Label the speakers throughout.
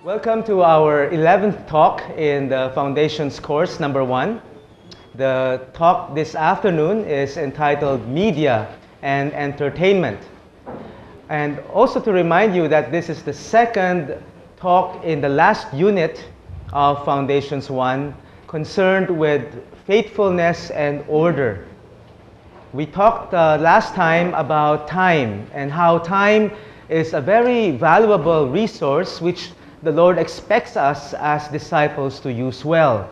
Speaker 1: Welcome to our 11th talk in the Foundations course, number 1. The talk this afternoon is entitled Media and Entertainment. And also to remind you that this is the second talk in the last unit of Foundations 1 concerned with faithfulness and order. We talked last time about time and how time is a very valuable resource which the Lord expects us as disciples to use well.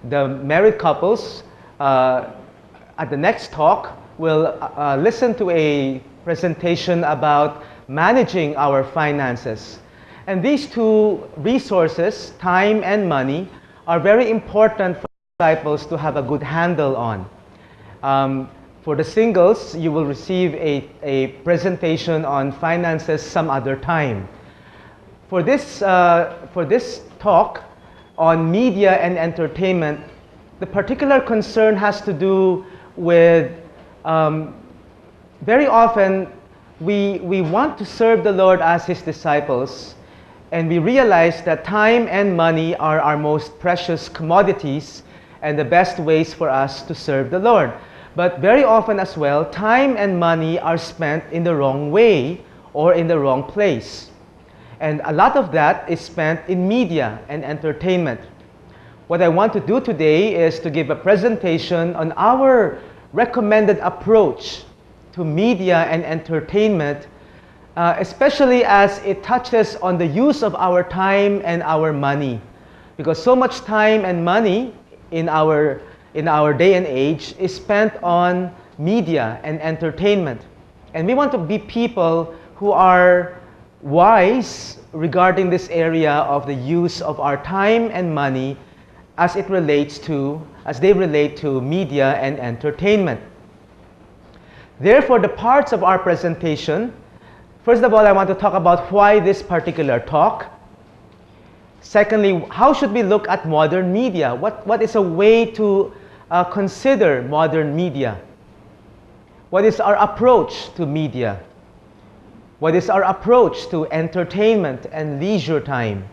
Speaker 1: The married couples at the next talk will listen to a presentation about managing our finances. And these two resources, time and money, are very important for disciples to have a good handle on. For the singles, you will receive a presentation on finances some other time. For this talk on media and entertainment, the particular concern has to do with very often we want to serve the Lord as His disciples, and we realize that time and money are our most precious commodities and the best ways for us to serve the Lord. But very often as well, time and money are spent in the wrong way or in the wrong place. And a lot of that is spent in media and entertainment. What I want to do today is to give a presentation on our recommended approach to media and entertainment, especially as it touches on the use of our time and our money. Because so much time and money in our day and age is spent on media and entertainment. And we want to be people who are wise regarding this area of the use of our time and money as they relate to media and entertainment. Therefore, the parts of our presentation, first of all, I want to talk about why this particular talk. Secondly, how should we look at modern media? What is a way to consider modern media? What is our approach to media? What is our approach to entertainment and leisure time?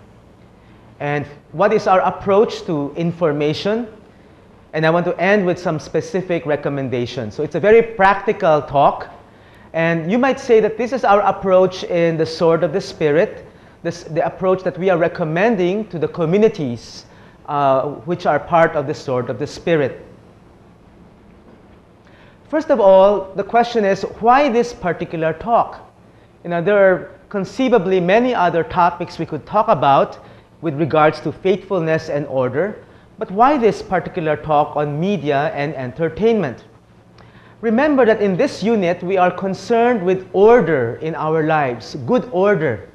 Speaker 1: And what is our approach to information? And I want to end with some specific recommendations. So it's a very practical talk. And you might say that this is our approach in the Sword of the Spirit, the approach that we are recommending to the communities which are part of the Sword of the Spirit. First of all, the question is, why this particular talk? There are conceivably many other topics we could talk about with regards to faithfulness and order, but why this particular talk on media and entertainment? Remember that in this unit, we are concerned with order in our lives, good order.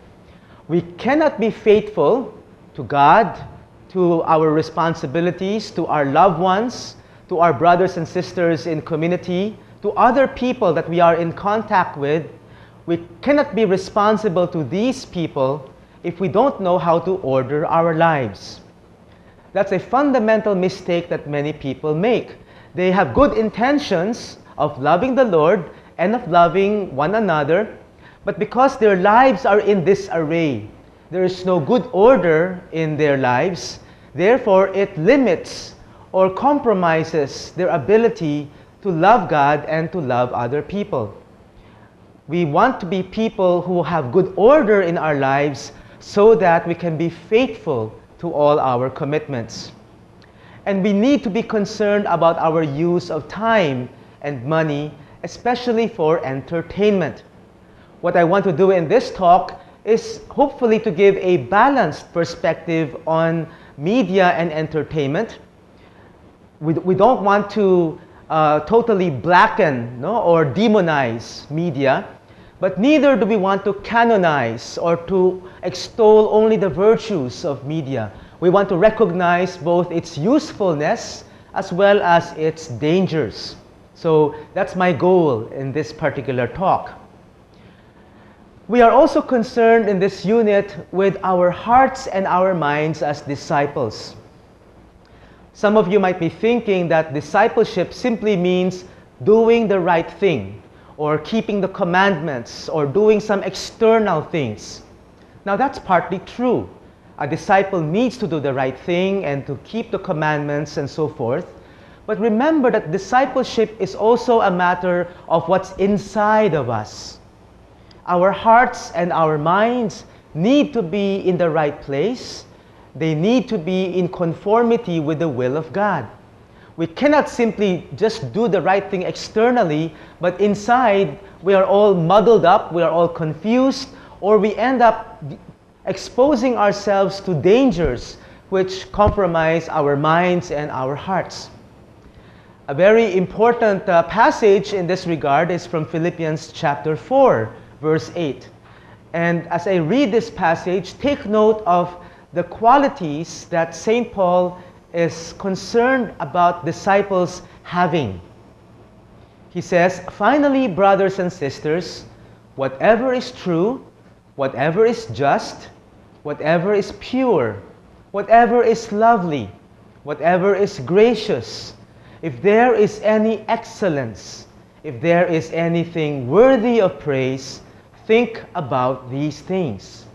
Speaker 1: We cannot be faithful to God, to our responsibilities, to our loved ones, to our brothers and sisters in community, to other people that we are in contact with. We cannot be responsible to these people if we don't know how to order our lives. That's a fundamental mistake that many people make. They have good intentions of loving the Lord and of loving one another, but because their lives are in disarray, there is no good order in their lives, therefore it limits or compromises their ability to love God and to love other people. We want to be people who have good order in our lives so that we can be faithful to all our commitments. And we need to be concerned about our use of time and money, especially for entertainment. What I want to do in this talk is hopefully to give a balanced perspective on media and entertainment. We don't want to totally blacken or demonize media, but neither do we want to canonize or to extol only the virtues of media. We want to recognize both its usefulness as well as its dangers. So that's my goal in this particular talk. We are also concerned in this unit with our hearts and our minds as disciples. Some of you might be thinking that discipleship simply means doing the right thing, or keeping the commandments, or doing some external things. Now that's partly true. A disciple needs to do the right thing and to keep the commandments and so forth. But remember that discipleship is also a matter of what's inside of us. Our hearts and our minds need to be in the right place. They need to be in conformity with the will of God. We cannot simply just do the right thing externally, but inside we are all muddled up, we are all confused, or we end up exposing ourselves to dangers which compromise our minds and our hearts. A very important passage in this regard is from Philippians chapter 4, verse 8. And as I read this passage, take note of the qualities that St. Paul is concerned about disciples having. He says, "Finally, brothers and sisters, whatever is true, whatever is just, whatever is pure, whatever is lovely, whatever is gracious, if there is any excellence, if there is anything worthy of praise, think about these things."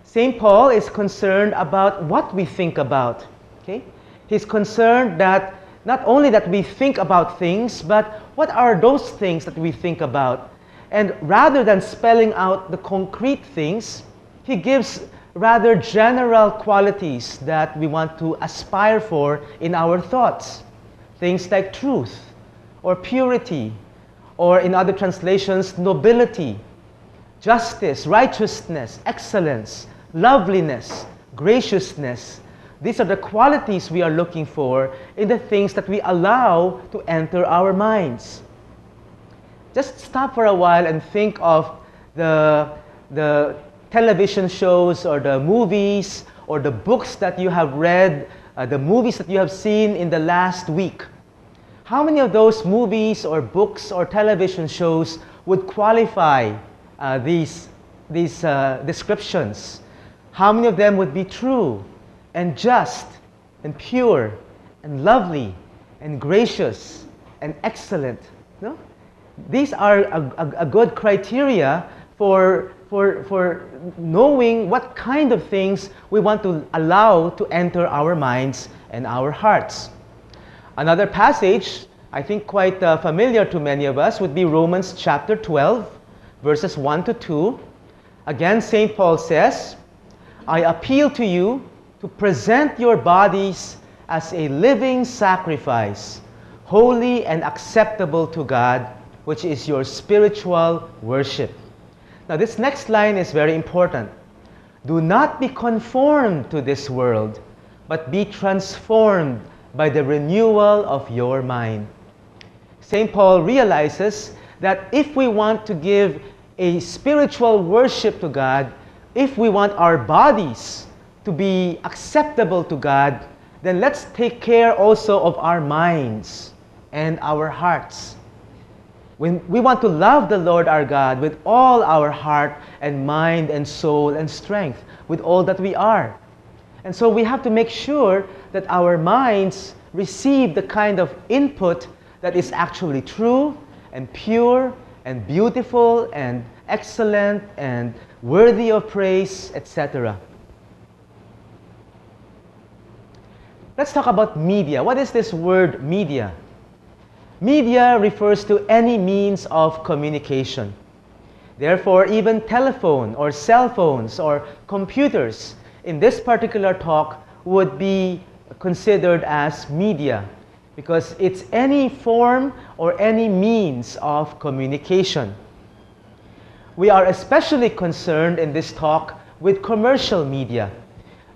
Speaker 1: St. Paul is concerned about what we think about. Okay? He's concerned that not only that we think about things, but what are those things that we think about? And rather than spelling out the concrete things, he gives rather general qualities that we want to aspire for in our thoughts. Things like truth, or purity, or in other translations, nobility, justice, righteousness, excellence, loveliness, graciousness. These are the qualities we are looking for in the things that we allow to enter our minds. Just stop for a while and think of the television shows or the movies or the books that you have read, the movies that you have seen in the last week. How many of those movies or books or television shows would qualify these descriptions? How many of them would be true and just and pure and lovely and gracious and excellent? No? These are a good criteria for knowing what kind of things we want to allow to enter our minds and our hearts. Another passage, I think quite familiar to many of us, would be Romans chapter 12, verses 1 to 2. Again, St. Paul says, "I appeal to you to present your bodies as a living sacrifice, holy and acceptable to God, which is your spiritual worship." Now this next line is very important. "Do not be conformed to this world, but be transformed by the renewal of your mind." St. Paul realizes that if we want to give a spiritual worship to God, if we want our bodies to be acceptable to God, then let's take care also of our minds and our hearts. When we want to love the Lord our God with all our heart and mind and soul and strength, with all that we are. And so we have to make sure that our minds receive the kind of input that is actually true and pure and beautiful and excellent and worthy of praise, etc. Let's talk about media. What is this word media? Media refers to any means of communication. Therefore, even telephone or cell phones or computers in this particular talk would be considered as media, because it's any form or any means of communication. We are especially concerned in this talk with commercial media.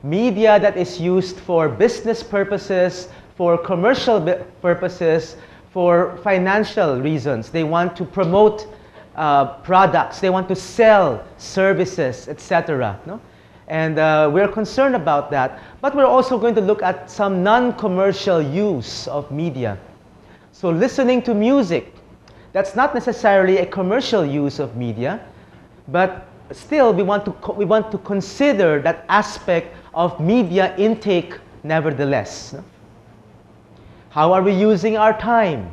Speaker 1: Media that is used for business purposes, for commercial purposes, for financial reasons. They want to promote products, they want to sell services, etc. No? And we're concerned about that. But we're also going to look at some non-commercial use of media. So listening to music, that's not necessarily a commercial use of media, but still we want to consider that aspect of media intake nevertheless. No? How are we using our time?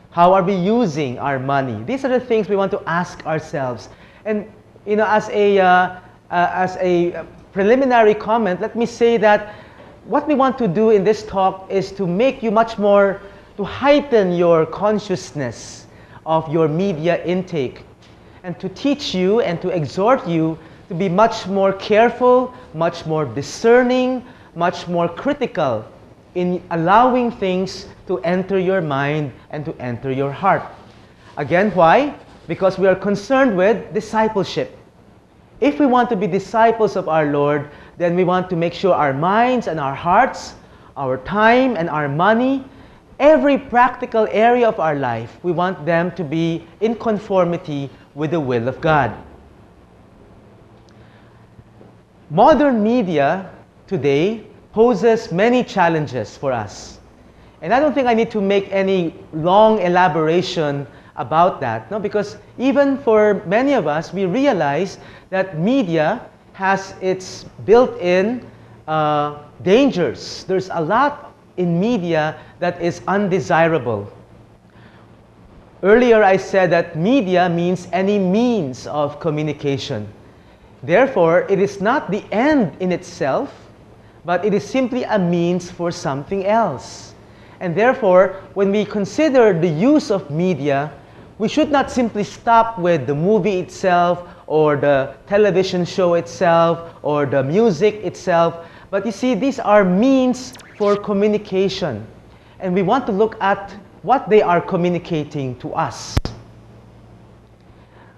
Speaker 1: How are we using our money? These are the things we want to ask ourselves. And as a as a preliminary comment, let me say that what we want to do in this talk is to make you much more, to heighten your consciousness of your media intake, and to teach you and to exhort you to be much more careful, much more discerning, much more critical in allowing things to enter your mind and to enter your heart. Again, why? Because we are concerned with discipleship. If we want to be disciples of our Lord, then we want to make sure our minds and our hearts, our time and our money, every practical area of our life, we want them to be in conformity with the will of God. Modern media today poses many challenges for us. And I don't think I need to make any long elaboration about that, no? Because even for many of us, we realize that media has its built-in dangers. There's a lot in media that is undesirable. Earlier I said that media means any means of communication. Therefore, it is not the end in itself, but it is simply a means for something else. And therefore, when we consider the use of media, we should not simply stop with the movie itself or the television show itself or the music itself. But you see, these are means for communication. And we want to look at what they are communicating to us.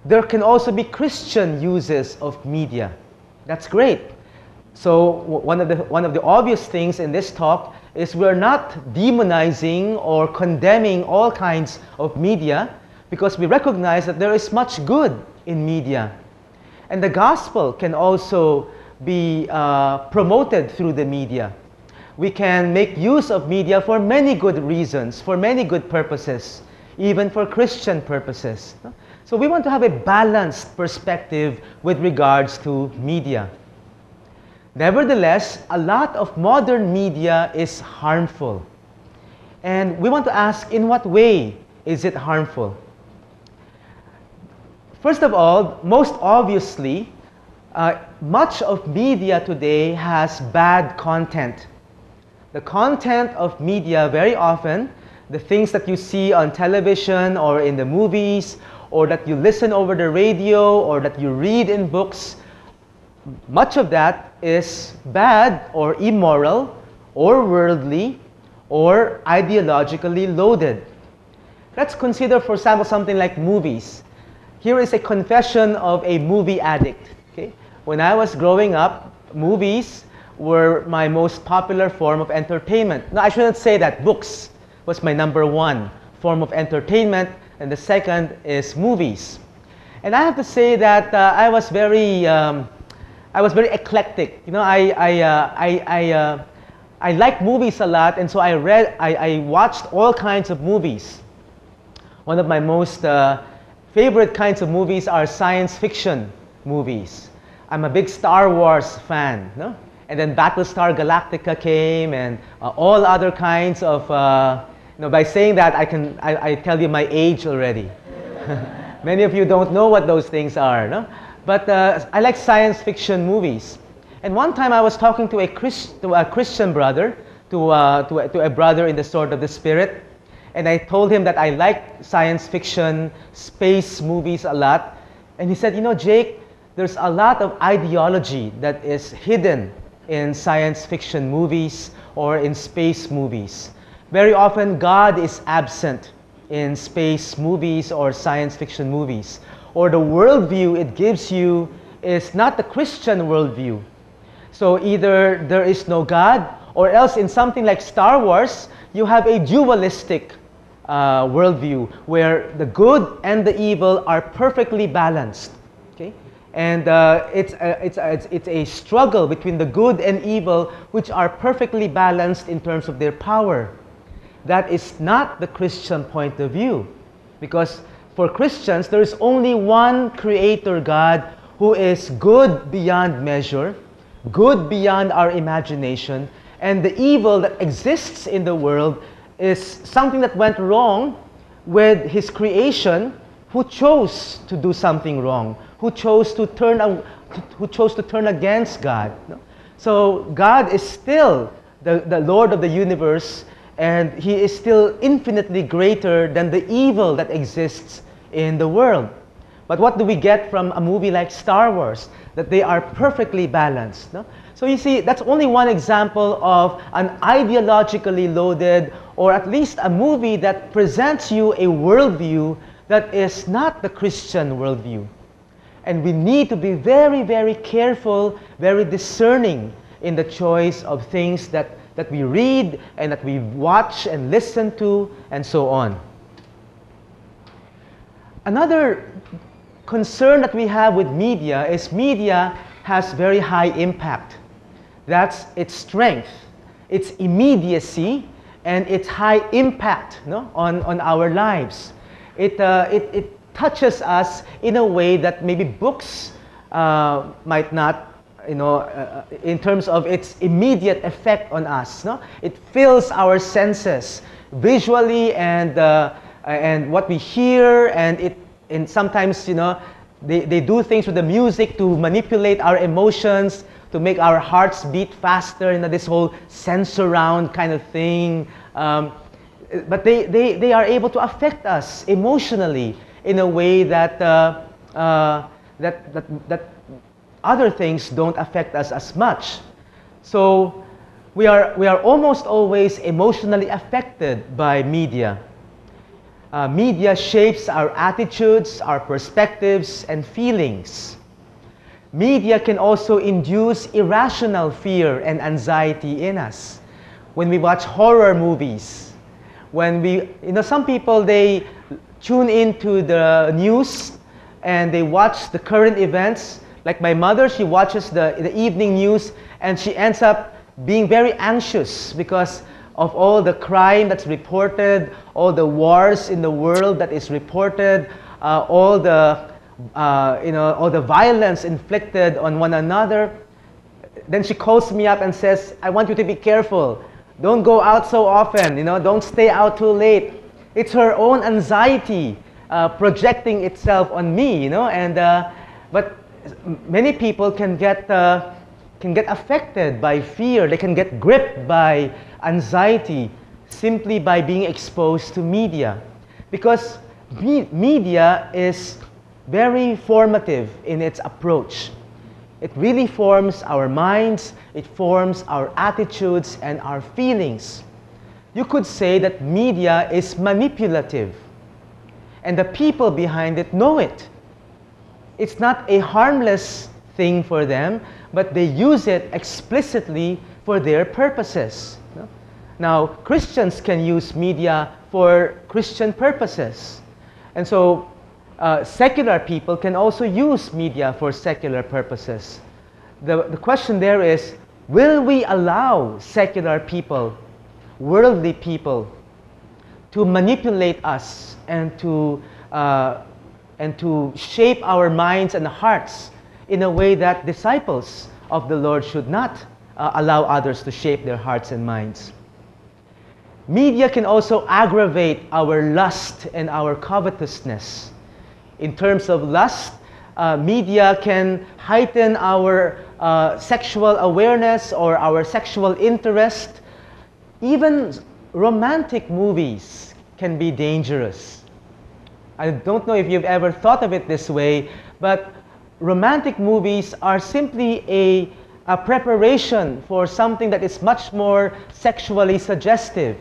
Speaker 1: There can also be Christian uses of media. That's great. So one of the obvious things in this talk is we're not demonizing or condemning all kinds of media, because we recognize that there is much good in media. And the gospel can also be promoted through the media. We can make use of media for many good reasons, for many good purposes, even for Christian purposes. So we want to have a balanced perspective with regards to media. Nevertheless, a lot of modern media is harmful. And we want to ask, in what way is it harmful? First of all, most obviously, much of media today has bad content. The content of media very often, the things that you see on television or in the movies, or that you listen over the radio, or that you read in books, much of that is bad or immoral or worldly or ideologically loaded. Let's consider, for example, something like movies. Here is a confession of a movie addict. Okay? When I was growing up, movies were my most popular form of entertainment. No, I shouldn't say that. Books was my #1 form of entertainment, and the second is movies. And I have to say that I was very eclectic. You know, I like movies a lot, and so I watched all kinds of movies. One of my most favorite kinds of movies are science fiction movies. I'm a big Star Wars fan, no? And then Battlestar Galactica came, and all other kinds of, by saying that, I tell you my age already. Many of you don't know what those things are, no? But I like science fiction movies. And one time I was talking to a Christian brother, to a brother in the Sword of the Spirit, and I told him that I like science fiction, space movies a lot. And he said, you know, Jake, there's a lot of ideology that is hidden in science fiction movies or in space movies. Very often, God is absent in space movies or science fiction movies. Or the worldview it gives you is not the Christian worldview. So either there is no God, or else in something like Star Wars, you have a dualistic worldview where the good and the evil are perfectly balanced. Okay? And it's a struggle between the good and evil, which are perfectly balanced in terms of their power. That is not the Christian point of view. Because for Christians, there is only one Creator God who is good beyond measure, good beyond our imagination, and the evil that exists in the world is something that went wrong with His creation, who chose to do something wrong, who chose to turn who chose to turn against God. No? So God is still the Lord of the universe, and He is still infinitely greater than the evil that exists in the world. But what do we get from a movie like Star Wars? That they are perfectly balanced. No? So you see, that's only one example of an ideologically loaded, or at least a movie that presents you a worldview that is not the Christian worldview. And we need to be very, very careful, very discerning in the choice of things that we read and that we watch and listen to, and so on. Another concern that we have with media is media has very high impact. That's its strength, its immediacy, and its high impact, no, on our lives. It touches us in a way that maybe books might not, in terms of its immediate effect on us. No? It fills our senses visually and what we hear, and sometimes they do things with the music to manipulate our emotions, to make our hearts beat faster, this whole sense surround kind of thing. But they are able to affect us emotionally in a way that other things don't affect us as much. So we are almost always emotionally affected by media. Media shapes our attitudes, our perspectives, and feelings. Media can also induce irrational fear and anxiety in us. When we watch horror movies, when some people, they tune into the news and they watch the current events. Like my mother, she watches the evening news, and she ends up being very anxious because of all the crime that's reported, all the wars in the world that is reported, all the violence inflicted on one another. Then she calls me up and says, "I want you to be careful. Don't go out so often. Don't stay out too late." It's her own anxiety projecting itself on me. But many people can get affected by fear. They can get gripped by anxiety simply by being exposed to media, because media is very formative in its approach. It really forms our minds, it forms our attitudes and our feelings. You could say that media is manipulative, and the people behind it know it. It's not a harmless thing for them, but they use it explicitly for their purposes. Now, Christians can use media for Christian purposes. And so, secular people can also use media for secular purposes. The question there is, will we allow secular people, worldly people, to manipulate us and to shape our minds and hearts in a way that disciples of the Lord should not allow others to shape their hearts and minds? Media can also aggravate our lust and our covetousness. In terms of lust, media can heighten our sexual awareness or our sexual interest. Even romantic movies can be dangerous. I don't know if you've ever thought of it this way, but romantic movies are simply a preparation for something that is much more sexually suggestive.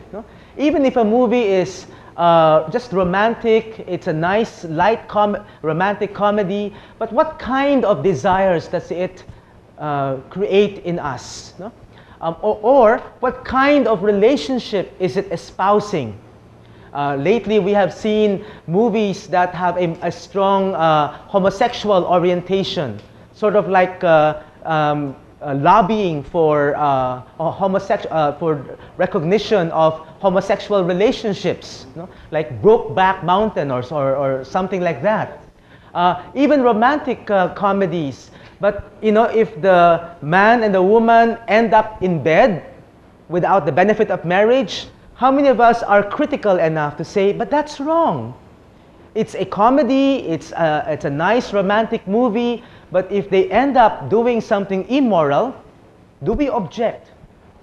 Speaker 1: Even if a movie is just romantic, it's a nice, light romantic comedy, but what kind of desires does it create in us? Or what kind of relationship is it espousing? Lately, we have seen movies that have a strong homosexual orientation, sort of like lobbying for for recognition of homosexual relationships, like Brokeback Mountain or something like that. Even romantic comedies. But if the man and the woman end up in bed without the benefit of marriage, how many of us are critical enough to say, but that's wrong? It's a comedy, it's a nice romantic movie, But if they end up doing something immoral, do we object?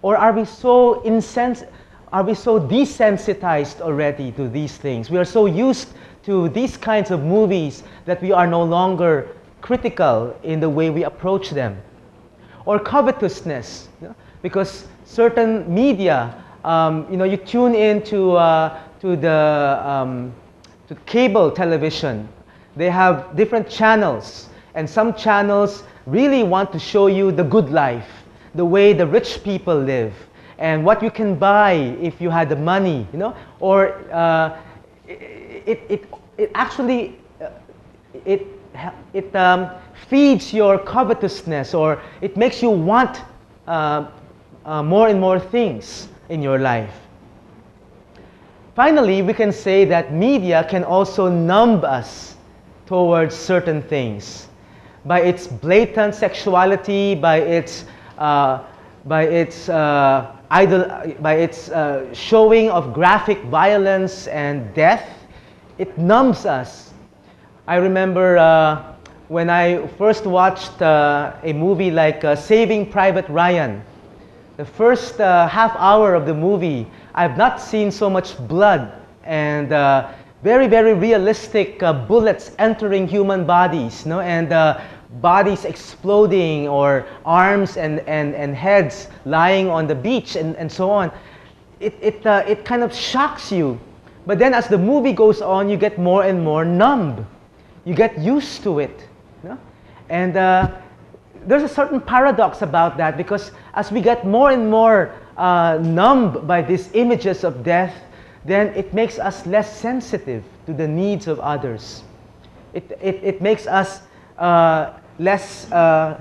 Speaker 1: Or are we so desensitized already to these things? We are so used to these kinds of movies that we are no longer critical in the way we approach them. Or covetousness, you know, because certain media, you tune in to cable television. They have different channels, and some channels really want to show you the good life, the way the rich people live, and what you can buy if you had the money, you know. Or it actually feeds your covetousness, or it makes you want more and more things in your life. Finally, we can say that media can also numb us towards certain things by its blatant sexuality, by its showing of graphic violence and death. It numbs us. I remember when I first watched a movie like Saving Private Ryan. The first half hour of the movie, I've not seen so much blood and very, very realistic bullets entering human bodies, no? And bodies exploding, or arms and heads lying on the beach, and so on. It kind of shocks you. But then as the movie goes on, you get more and more numb. You get used to it. No? And there's a certain paradox about that, because as we get more and more numb by these images of death, then it makes us less sensitive to the needs of others. It makes us less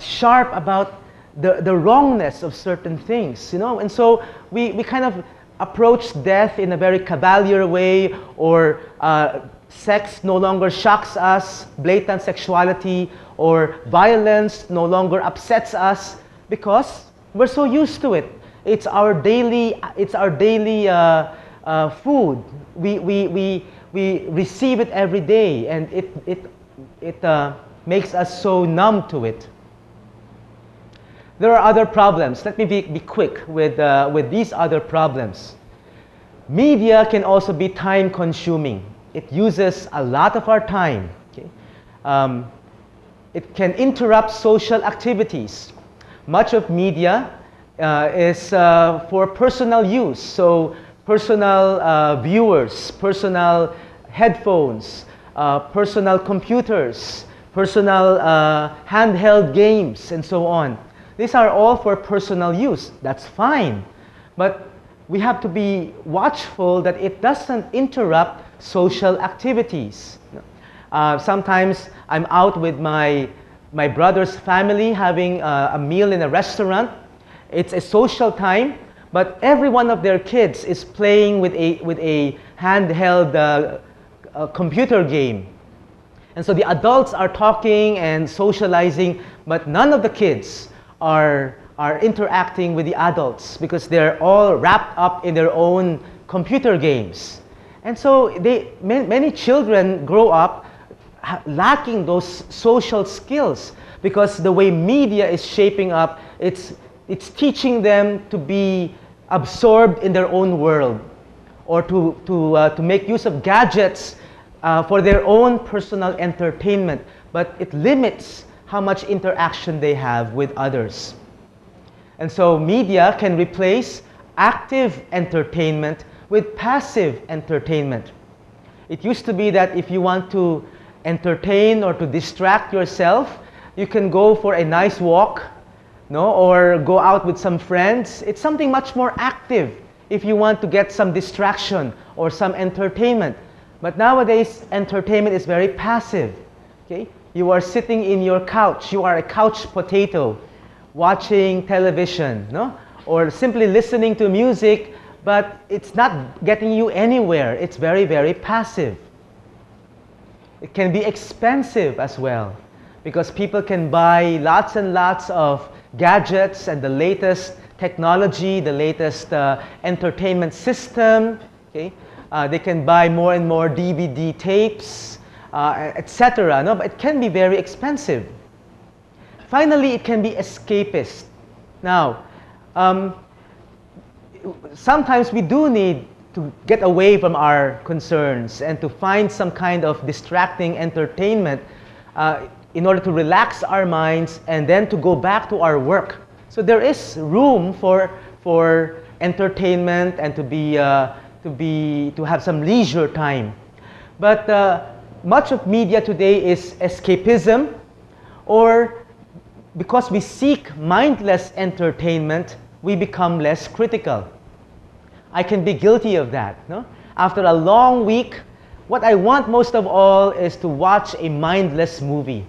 Speaker 1: sharp about the wrongness of certain things, you know. And so we kind of approach death in a very cavalier way, or sex no longer shocks us, blatant sexuality or violence no longer upsets us, because we're so used to it. It's our daily food. We receive it every day, and it makes us so numb to it. There are other problems. Let me be quick with these other problems. Media can also be time-consuming. It uses a lot of our time. Okay? It can interrupt social activities. Much of media is for personal use. So personal viewers, personal headphones, personal computers, personal handheld games, and so on. These are all for personal use. That's fine. But we have to be watchful that it doesn't interrupt social activities. Sometimes I'm out with my brother's family having a meal in a restaurant. It's a social time, but every one of their kids is playing with a handheld computer game. And so the adults are talking and socializing, but none of the kids are interacting with the adults, because they're all wrapped up in their own computer games. And so many children grow up lacking those social skills, because the way media is shaping up, it's teaching them to be absorbed in their own world, or to make use of gadgets for their own personal entertainment, but it limits how much interaction they have with others. And so media can replace active entertainment with passive entertainment. It used to be that if you want to entertain or to distract yourself, you can go for a nice walk, no, or go out with some friends. It's something much more active if you want to get some distraction or some entertainment. But nowadays, entertainment is very passive. Okay? You are sitting in your couch. You are a couch potato, watching television, no? Or simply listening to music, but it's not getting you anywhere. It's very, very passive. It can be expensive as well, because people can buy lots and lots of gadgets and the latest technology, the latest entertainment system. Okay? They can buy more and more DVD tapes, etc. No, but it can be very expensive. finally, it can be escapist. Now, sometimes we do need to get away from our concerns and to find some kind of distracting entertainment in order to relax our minds and then to go back to our work. So there is room for entertainment and to have some leisure time. But much of media today is escapism, or because we seek mindless entertainment, we become less critical. I can be guilty of that. No? After a long week, what I want most of all is to watch a mindless movie.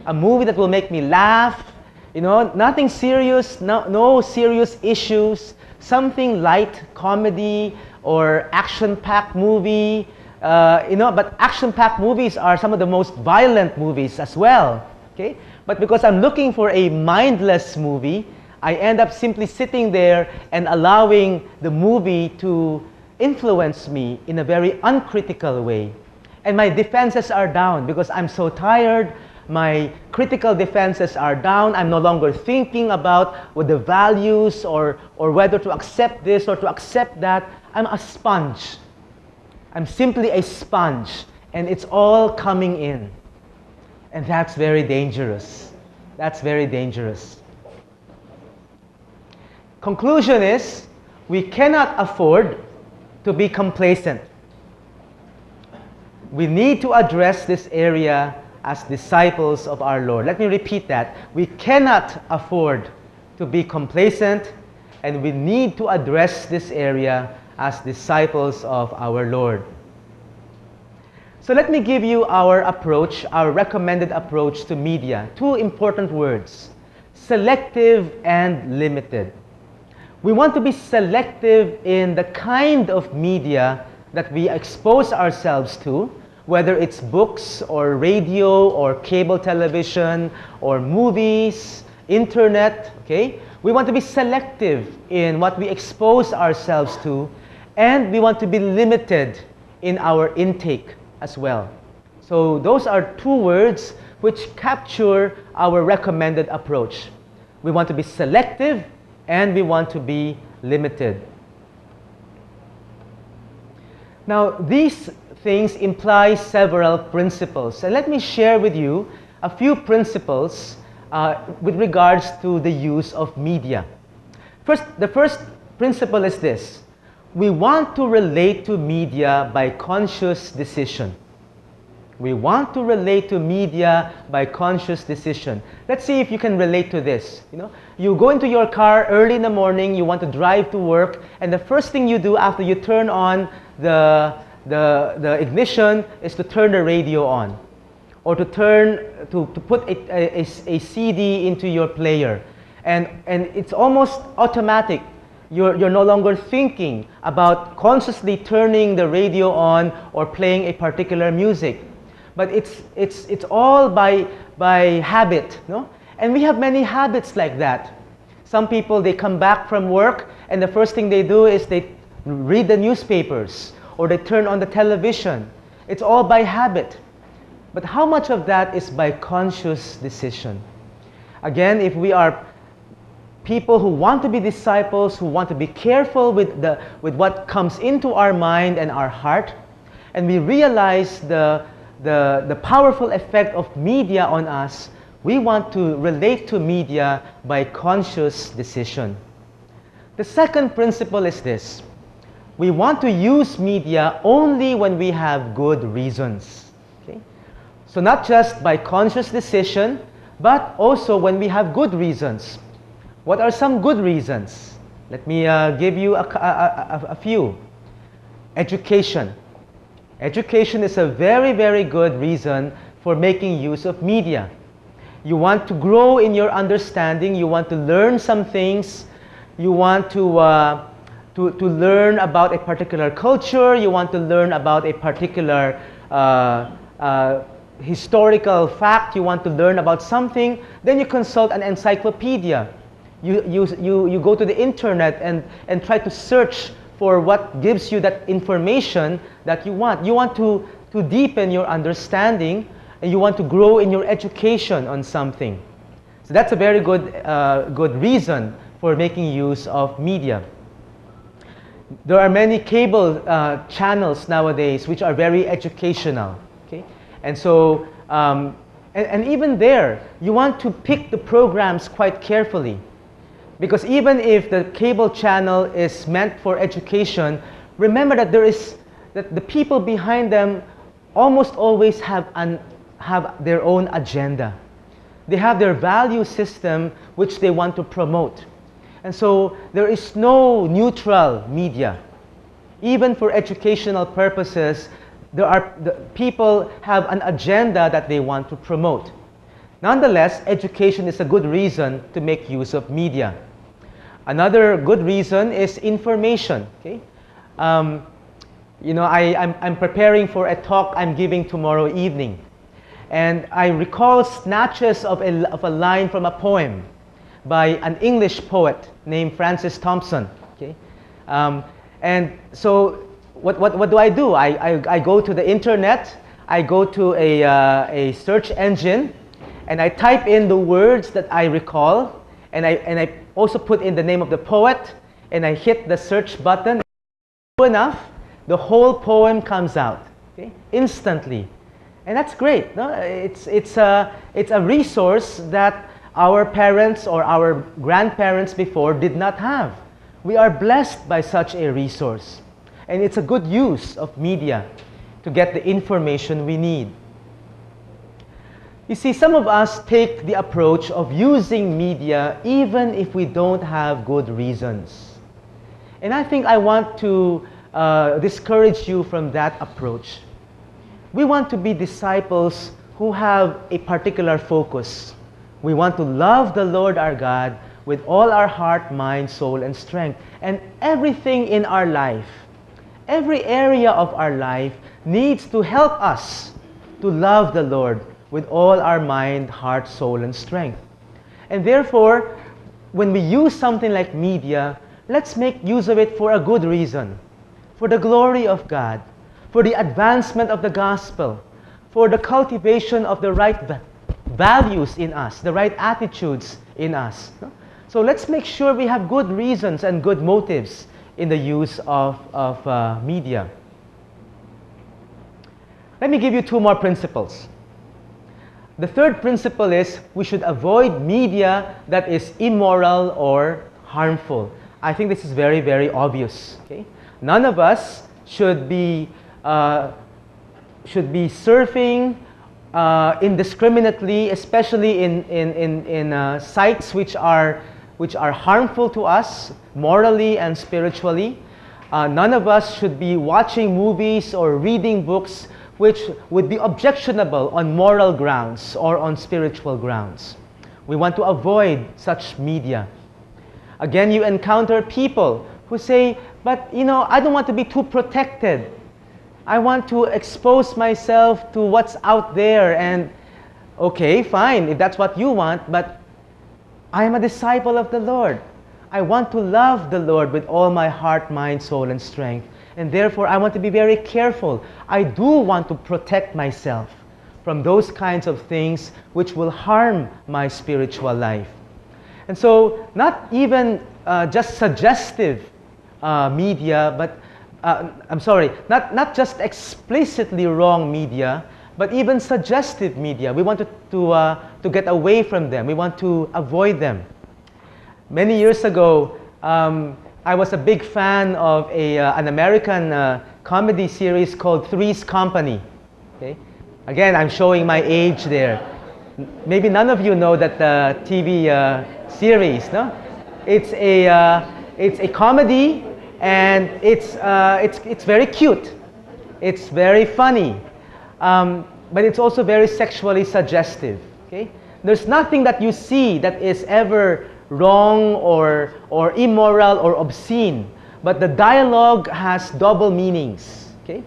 Speaker 1: A movie that will make me laugh, nothing serious, no serious issues, something light, comedy or action-packed movie. But action-packed movies are some of the most violent movies as well. Okay? But because I'm looking for a mindless movie, I end up simply sitting there and allowing the movie to influence me in a very uncritical way. And my defenses are down because I'm so tired. My critical defenses are down. I'm no longer thinking about what the values or whether to accept this or to accept that. I'm a sponge. I'm simply a sponge, and it's all coming in. And that's very dangerous. That's very dangerous. Conclusion is, we cannot afford to be complacent. We need to address this area as disciples of our Lord. Let me repeat that. We cannot afford to be complacent, and we need to address this area as disciples of our Lord. So let me give you our approach, our recommended approach to media. Two important words: selective and limited. We want to be selective in the kind of media that we expose ourselves to, whether it's books or radio or cable television or movies, internet, okay? We want to be selective in what we expose ourselves to, and we want to be limited in our intake as well. So those are two words which capture our recommended approach. We want to be selective and we want to be limited. Now, these things imply several principles. And let me share with you a few principles with regards to the use of media. The first principle is this: we want to relate to media by conscious decision. We want to relate to media by conscious decision. Let's see if you can relate to this. You go into your car early in the morning, you want to drive to work, and the first thing you do after you turn on the ignition is to turn the radio on, or to put a CD into your player. And it's almost automatic. You're no longer thinking about consciously turning the radio on or playing a particular music. But it's all by habit, no? And we have many habits like that. Some people, they come back from work and the first thing they do is they read the newspapers or they turn on the television. It's all by habit. But how much of that is by conscious decision? Again, if we are people who want to be disciples, who want to be careful with what comes into our mind and our heart, and we realize the powerful effect of media on us, we want to relate to media by conscious decision. The second principle is this: we want to use media only when we have good reasons. Okay? So not just by conscious decision, but also when we have good reasons. What are some good reasons? Let me give you a few. Education. Education is a very, very good reason for making use of media. You want to grow in your understanding. You want to learn some things. You want to learn about a particular culture. You want to learn about a particular historical fact. You want to learn about something. Then you consult an encyclopedia. You go to the internet and try to search for what gives you that information that you want. You want to deepen your understanding, and you want to grow in your education on something. So that's a very good reason for making use of media. There are many cable channels nowadays which are very educational. Okay? And so, and even there, you want to pick the programs quite carefully. Because even if the cable channel is meant for education, remember that that the people behind them almost always have their own agenda. They have their value system which they want to promote. And so there is no neutral media. Even for educational purposes, the people have an agenda that they want to promote. Nonetheless, education is a good reason to make use of media. Another good reason is information. Okay? You know, I'm preparing for a talk I'm giving tomorrow evening. And I recall snatches of a line from a poem by an English poet named Francis Thompson. Okay? And so what do? I go to the internet, I go to a search engine, and I type in the words that I recall, and I also put in the name of the poet, and I hit the search button. True enough, the whole poem comes out, okay? Instantly. And that's great. No? It's a resource that our parents or our grandparents before did not have. We are blessed by such a resource. And it's a good use of media to get the information we need. You see, some of us take the approach of using media even if we don't have good reasons. And I think I want to discourage you from that approach. We want to be disciples who have a particular focus. We want to love the Lord our God with all our heart, mind, soul, and strength. And everything in our life, every area of our life needs to help us to love the Lord with all our mind, heart, soul, and strength. And therefore, when we use something like media, let's make use of it for a good reason, for the glory of God, for the advancement of the gospel, for the cultivation of the right values in us, the right attitudes in us. So let's make sure we have good reasons and good motives in the use of media. Let me give you two more principles. The third principle is we should avoid media that is immoral or harmful. I think this is very, very obvious. Okay? None of us should be surfing indiscriminately, especially in sites which are harmful to us morally and spiritually. None of us should be watching movies or reading books which would be objectionable on moral grounds or on spiritual grounds. We want to avoid such media. Again, you encounter people who say, but you know, I don't want to be too protected. I want to expose myself to what's out there. And okay, fine, if that's what you want, but I am a disciple of the Lord. I want to love the Lord with all my heart, mind, soul, and strength. And therefore, I want to be very careful. I do want to protect myself from those kinds of things which will harm my spiritual life. And so, not even just suggestive media, but not just explicitly wrong media, but even suggestive media. We want to get away from them. We want to avoid them. Many years ago, I was a big fan of an American comedy series called Three's Company. Okay? Again, I'm showing my age there. Maybe none of you know that TV series, no? It's a comedy, and it's very cute. It's very funny, but it's also very sexually suggestive. Okay? There's nothing that you see that is ever wrong or immoral or obscene, but the dialogue has double meanings. Okay?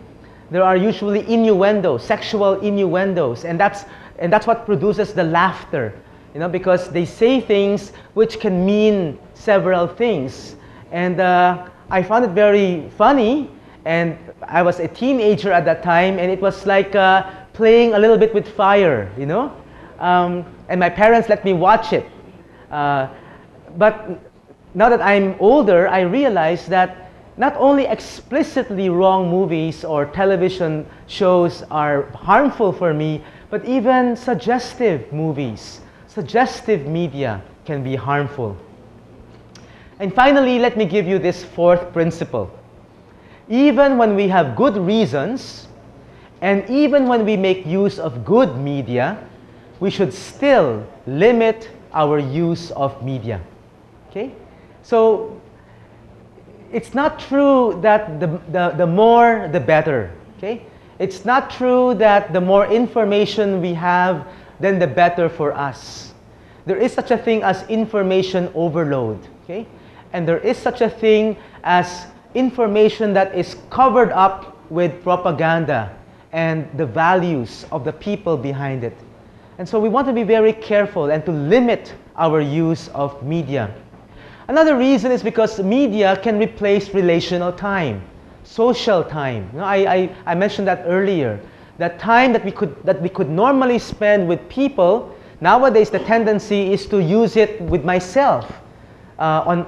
Speaker 1: There are usually innuendos, sexual innuendos, and that's what produces the laughter. You know, because they say things which can mean several things. And I found it very funny, and I was a teenager at that time, and it was like playing a little bit with fire, you know. And my parents let me watch it. But now that I'm older, I realize that not only explicitly wrong movies or television shows are harmful for me, but even suggestive movies, suggestive media can be harmful. And finally, let me give you this fourth principle. Even when we have good reasons, and even when we make use of good media, we should still limit our use of media. Okay? So, it's not true that the more, the better. Okay? It's not true that the more information we have, then the better for us. There is such a thing as information overload. Okay? And there is such a thing as information that is covered up with propaganda and the values of the people behind it. And so we want to be very careful and to limit our use of media. Another reason is because media can replace relational time, social time. You know, I mentioned that earlier. That time that we could normally spend with people, nowadays the tendency is to use it with myself on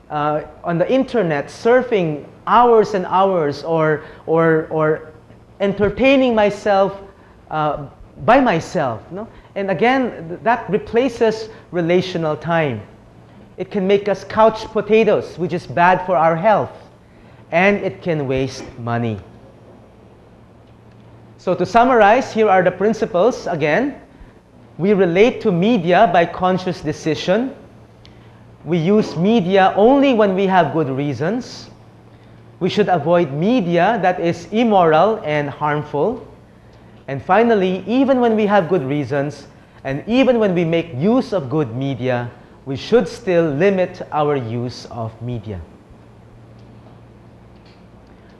Speaker 1: the internet, surfing hours and hours, or entertaining myself by myself. You know? And again, that replaces relational time. It can make us couch potatoes, which is bad for our health, and it can waste money. So to summarize, here are the principles again. We relate to media by conscious decision. We use media only when we have good reasons. We should avoid media that is immoral and harmful. And finally, even when we have good reasons, and even when we make use of good media, we should still limit our use of media.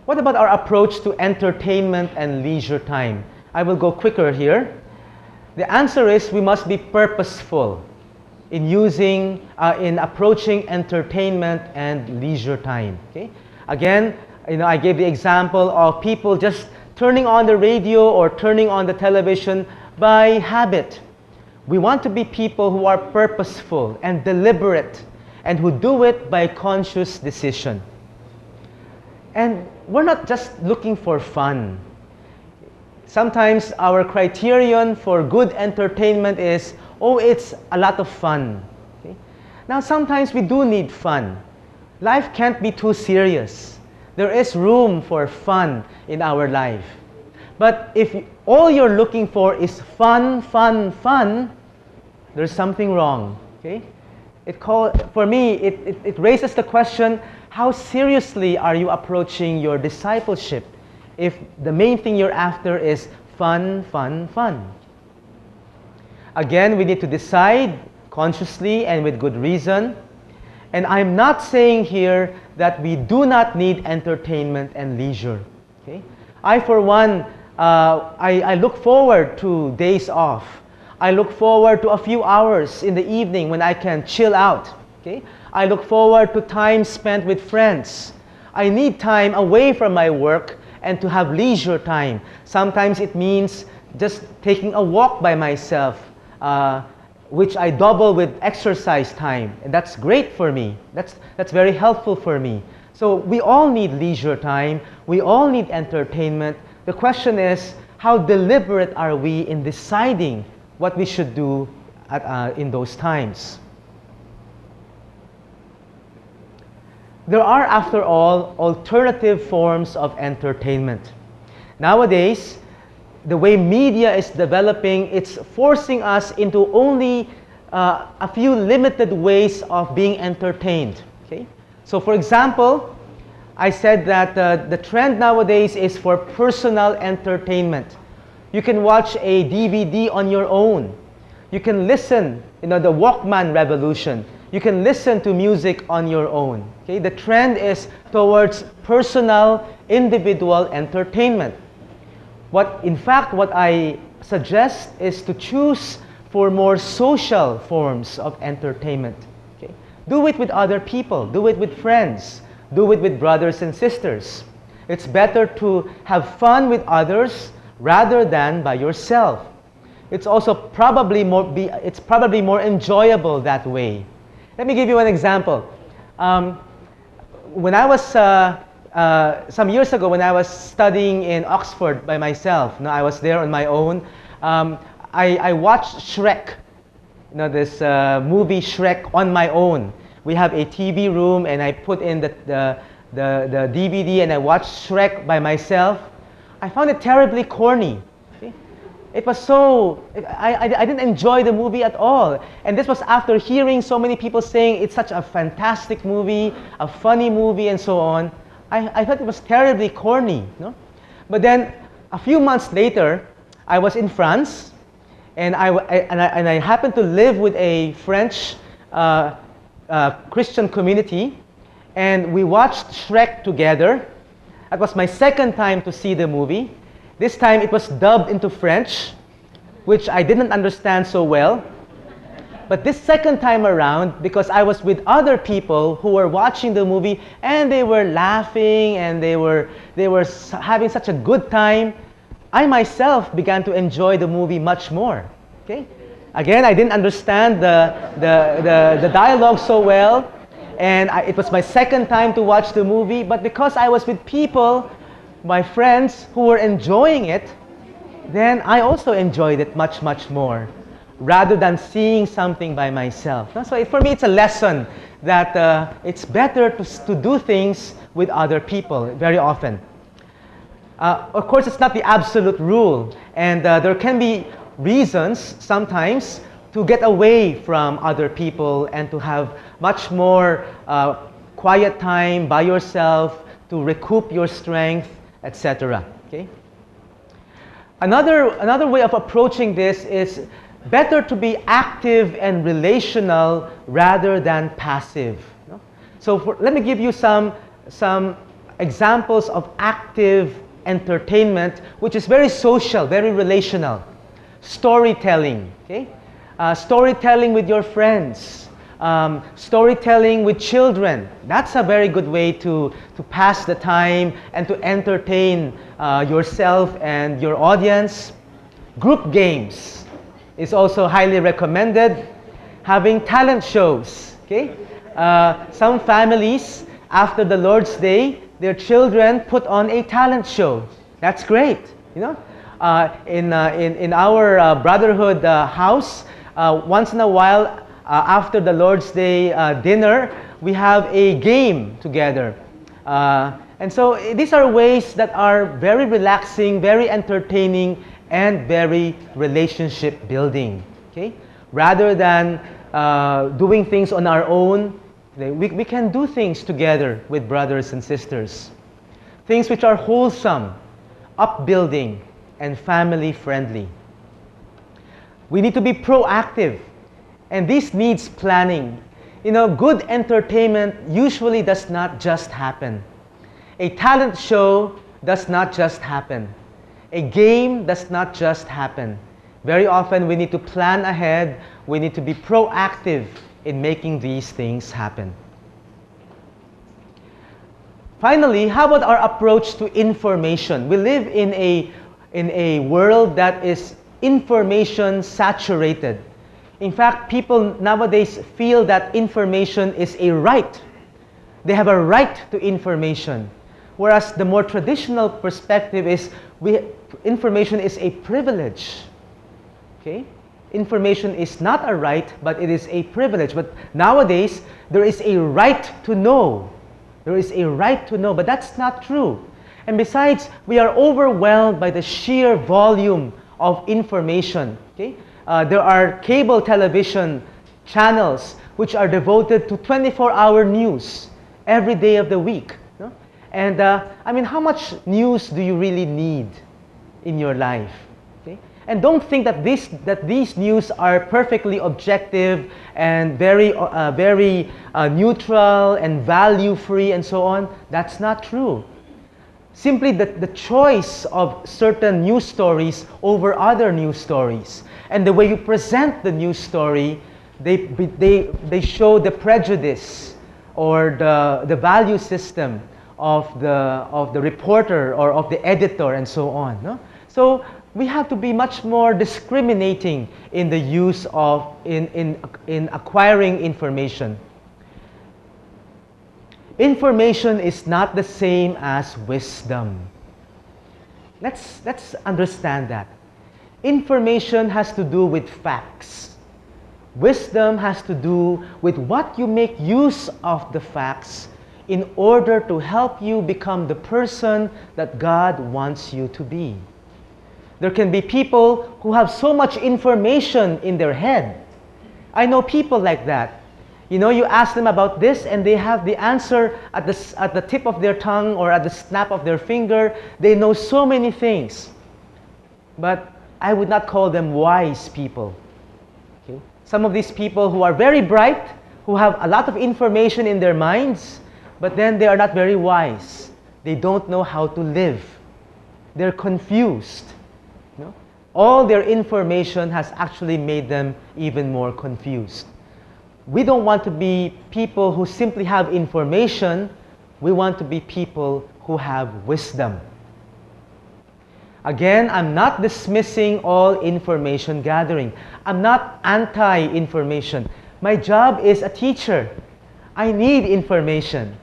Speaker 1: What about our approach to entertainment and leisure time? I will go quicker here. The answer is we must be purposeful in approaching entertainment and leisure time. Okay? Again, I gave the example of people just turning on the radio or turning on the television by habit. We want to be people who are purposeful and deliberate and who do it by conscious decision. And we're not just looking for fun. Sometimes our criterion for good entertainment is, oh, it's a lot of fun. Okay? Now, sometimes we do need fun. Life can't be too serious. There is room for fun in our life. But if all you're looking for is fun, fun, fun, there's something wrong. Okay? For me, it raises the question, how seriously are you approaching your discipleship if the main thing you're after is fun, fun, fun? Again, we need to decide consciously and with good reason. And I'm not saying here that we do not need entertainment and leisure. Okay? I, for one, I look forward to days off. I look forward to a few hours in the evening when I can chill out. Okay? I look forward to time spent with friends. I need time away from my work and to have leisure time. Sometimes it means just taking a walk by myself, which I double with exercise time. And that's great for me. That's very helpful for me. So we all need leisure time. We all need entertainment. The question is, how deliberate are we in deciding what we should do in those times? There are, after all, alternative forms of entertainment. Nowadays, the way media is developing, it's forcing us into only a few limited ways of being entertained. Okay? So for example, I said that the trend nowadays is for personal entertainment. You can watch a DVD on your own. You can listen, the Walkman revolution. You can listen to music on your own. Okay? The trend is towards personal, individual entertainment. In fact, what I suggest is to choose for more social forms of entertainment. Okay? Do it with other people. Do it with friends. Do it with brothers and sisters. It's better to have fun with others rather than by yourself. it's also probably it's probably more enjoyable that way. Let me give you an example. When I was some years ago, when I was studying in Oxford by myself, I was there on my own. I watched Shrek, this movie Shrek on my own. We have a TV room, and I put in the DVD, and I watched Shrek by myself. I found it terribly corny. It was so, I didn't enjoy the movie at all. And this was after hearing so many people saying it's such a fantastic movie, a funny movie, and so on. I thought it was terribly corny. But then, a few months later, I was in France, and I happened to live with a French Christian community, and we watched Shrek together. That was my second time to see the movie. This time it was dubbed into French, which I didn't understand so well. But this second time around, because I was with other people who were watching the movie, and they were laughing, and they were having such a good time, I myself began to enjoy the movie much more. Okay? Again, I didn't understand the dialogue so well, and it was my second time to watch the movie, but because I was with people, my friends who were enjoying it, then I also enjoyed it much, much more, rather than seeing something by myself. So for me, it's a lesson that it's better to do things with other people very often. Of course, it's not the absolute rule, and there can be reasons sometimes to get away from other people and to have much more quiet time by yourself, to recoup your strength, etc. Okay? Another way of approaching this is better to be active and relational rather than passive. So let me give you some examples of active entertainment, which is very social, very relational. Storytelling, okay? Storytelling with your friends. Storytelling with children. That's a very good way to pass the time and to entertain yourself and your audience. Group games is also highly recommended. Having talent shows. Okay? Some families, after the Lord's Day, their children put on a talent show. That's great. In our brotherhood house, once in a while, after the Lord's Day dinner, we have a game together. And so these are ways that are very relaxing, very entertaining, and very relationship building. Okay? Rather than doing things on our own, we can do things together with brothers and sisters. Things which are wholesome, upbuilding, and family friendly. We need to be proactive. And this needs planning. Good entertainment usually does not just happen. A talent show does not just happen. A game does not just happen. Very often we need to plan ahead. We need to be proactive in making these things happen. Finally, how about our approach to information? We live in a world that is information saturated. In fact, people nowadays feel that information is a right. They have a right to information. Whereas the more traditional perspective is information is a privilege. Okay? Information is not a right, but it is a privilege. But nowadays, there is a right to know. There is a right to know, but that's not true. And besides, we are overwhelmed by the sheer volume of information. Okay? There are cable television channels which are devoted to 24-hour news every day of the week. And how much news do you really need in your life? Okay? And don't think that these news are perfectly objective and very neutral and value-free and so on. That's not true. Simply the choice of certain news stories over other news stories. And the way you present the news story, they show the prejudice or the value system of the reporter or of the editor and so on. No? So we have to be much more discriminating in the use of, in acquiring information. Information is not the same as wisdom. Let's understand that. Information has to do with facts. Wisdom has to do with what you make use of the facts in order to help you become the person that God wants you to be. There can be people who have so much information in their head. I know people like that. You know, you ask them about this and they have the answer at the tip of their tongue or at the snap of their finger. They know so many things. But I would not call them wise people. Okay? Some of these people who are very bright, who have a lot of information in their minds, but then they are not very wise. They don't know how to live. They're confused. You know? All their information has actually made them even more confused. We don't want to be people who simply have information. We want to be people who have wisdom. Again, I'm not dismissing all information gathering. I'm not anti-information. My job is a teacher. I need information.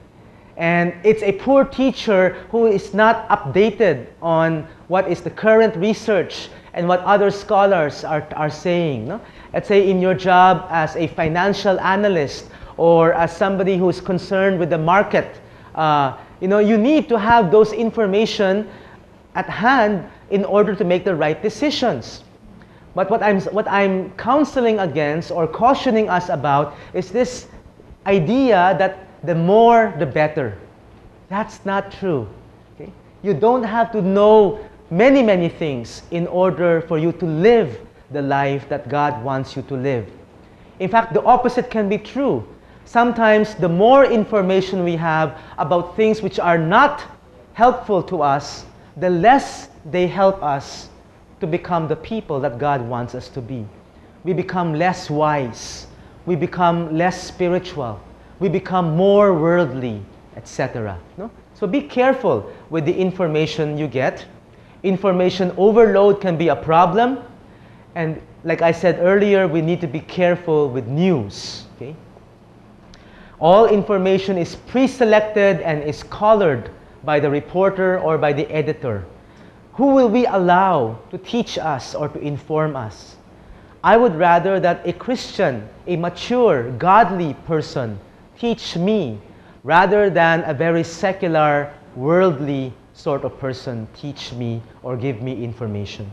Speaker 1: And it's a poor teacher who is not updated on what is the current research and what other scholars are saying. No? Let's say in your job as a financial analyst or as somebody who's concerned with the market, you need to have those information at hand in order to make the right decisions. But what I'm counseling against or cautioning us about is this idea that the more the better. That's not true. Okay? You don't have to know many things in order for you to live the life that God wants you to live. In fact, the opposite can be true. Sometimes the more information we have about things which are not helpful to us, the less they help us to become the people that God wants us to be. We become less wise. We become less spiritual. We become more worldly, etc. No? So be careful with the information you get. Information overload can be a problem. And like I said earlier, we need to be careful with news. Okay? All information is pre-selected and is colored by the reporter or by the editor. Who will we allow to teach us or to inform us? I would rather that a Christian, a mature, godly person teach me rather than a very secular, worldly sort of person teach me or give me information.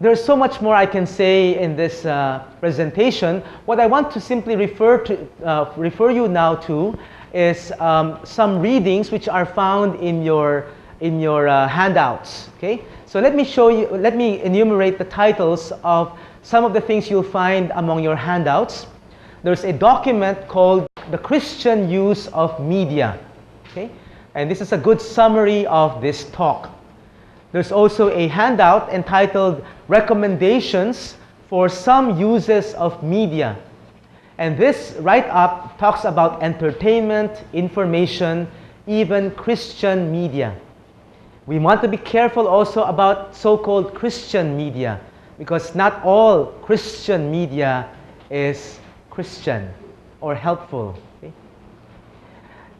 Speaker 1: There's so much more I can say in this presentation. What I want to simply refer you now to is some readings which are found in your handouts. Okay, so let me enumerate the titles of some of the things you'll find among your handouts. There's a document called The Christian Use of Media. Okay, and this is a good summary of this talk. There's also a handout entitled Recommendations for Some Uses of Media. And this write-up talks about entertainment, information, even Christian media. We want to be careful also about so-called Christian media, because not all Christian media is Christian or helpful. Okay?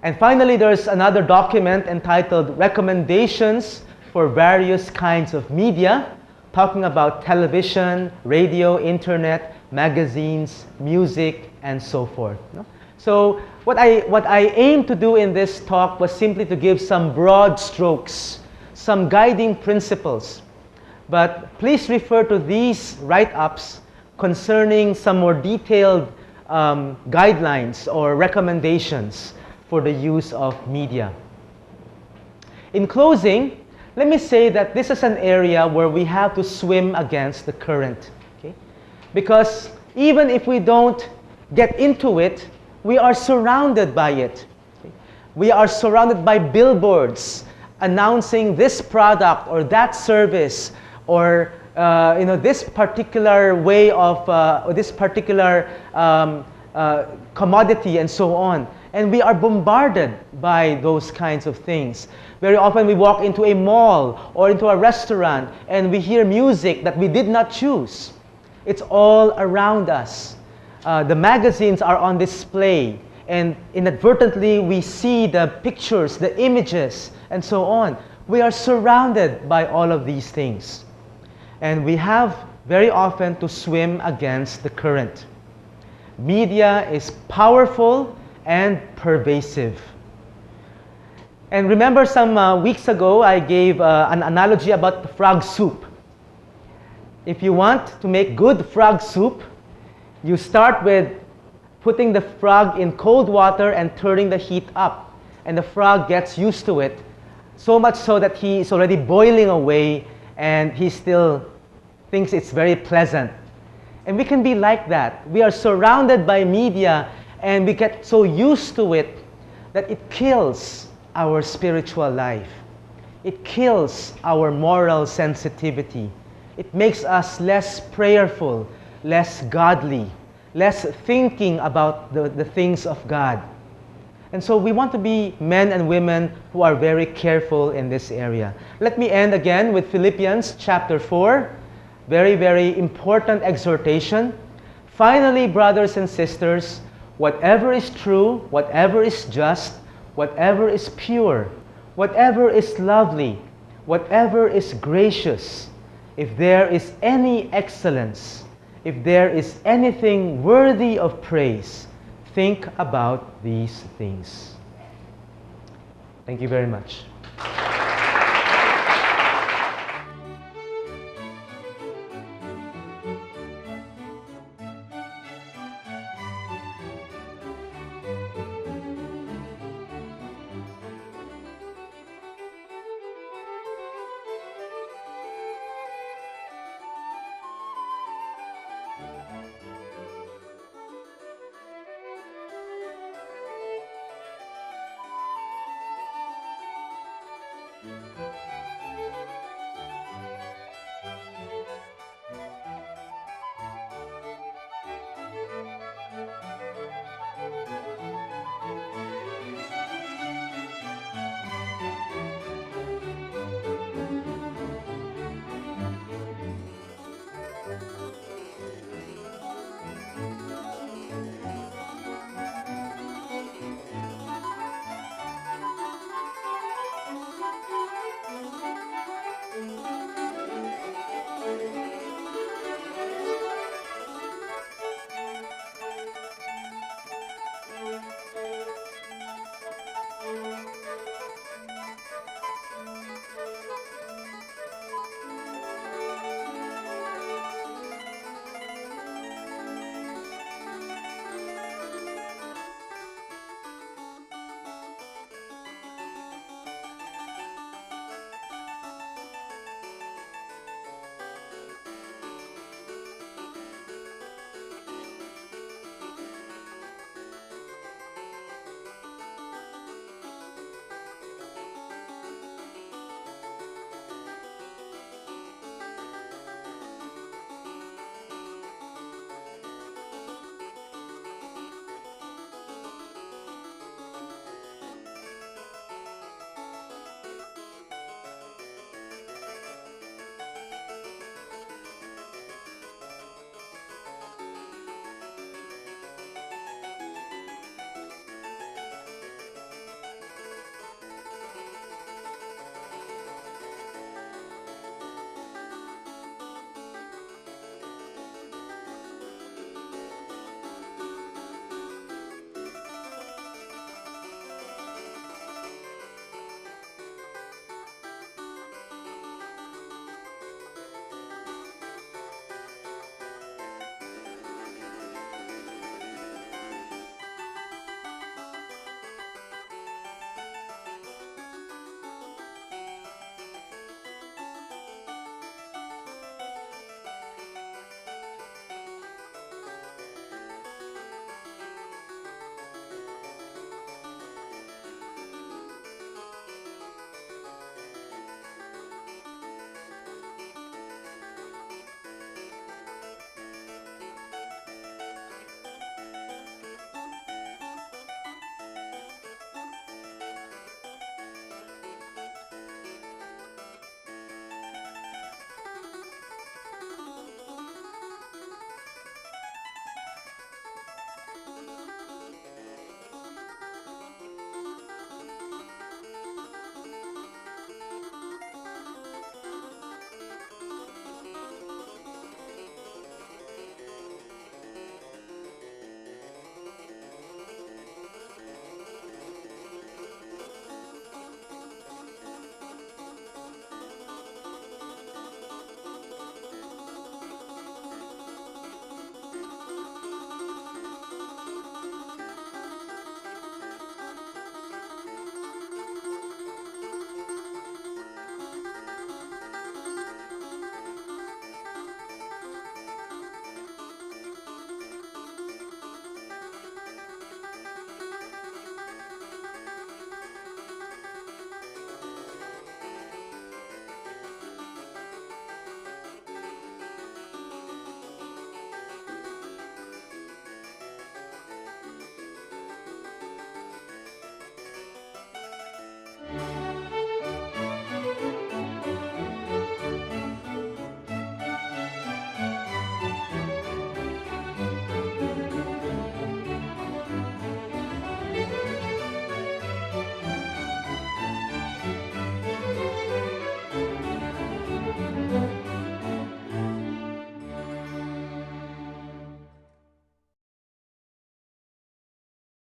Speaker 1: And finally, there's another document entitled Recommendations for Various Kinds of Media, talking about television, radio, internet, magazines, music, and so forth. No? So what I aim to do in this talk was simply to give some broad strokes, some guiding principles. But please refer to these write-ups concerning some more detailed guidelines or recommendations for the use of media. In closing, let me say that this is an area where we have to swim against the current. Okay? Because even if we don't get into it, we are surrounded by it. Okay? We are surrounded by billboards announcing this product or that service or this particular way of, or this particular commodity and so on. And we are bombarded by those kinds of things. Very often we walk into a mall or into a restaurant and we hear music that we did not choose. It's all around us. The magazines are on display, and inadvertently we see the pictures, the images, and so on. We are surrounded by all of these things. And we have very often to swim against the current. Media is powerful and pervasive. And remember some weeks ago, I gave an analogy about the frog soup. If you want to make good frog soup, you start with putting the frog in cold water and turning the heat up. And the frog gets used to it, so much so that he is already boiling away and he still thinks it's very pleasant. And we can be like that. We are surrounded by media and we get so used to it that it kills our spiritual life. It kills our moral sensitivity. It makes us less prayerful, less godly, less thinking about the things of God. And so we want to be men and women who are very careful in this area. Let me end again with Philippians chapter 4. Very, very important exhortation. Finally, brothers and sisters, whatever is true, whatever is just, whatever is pure, whatever is lovely, whatever is gracious, if there is any excellence, if there is anything worthy of praise, think about these things. Thank you very much.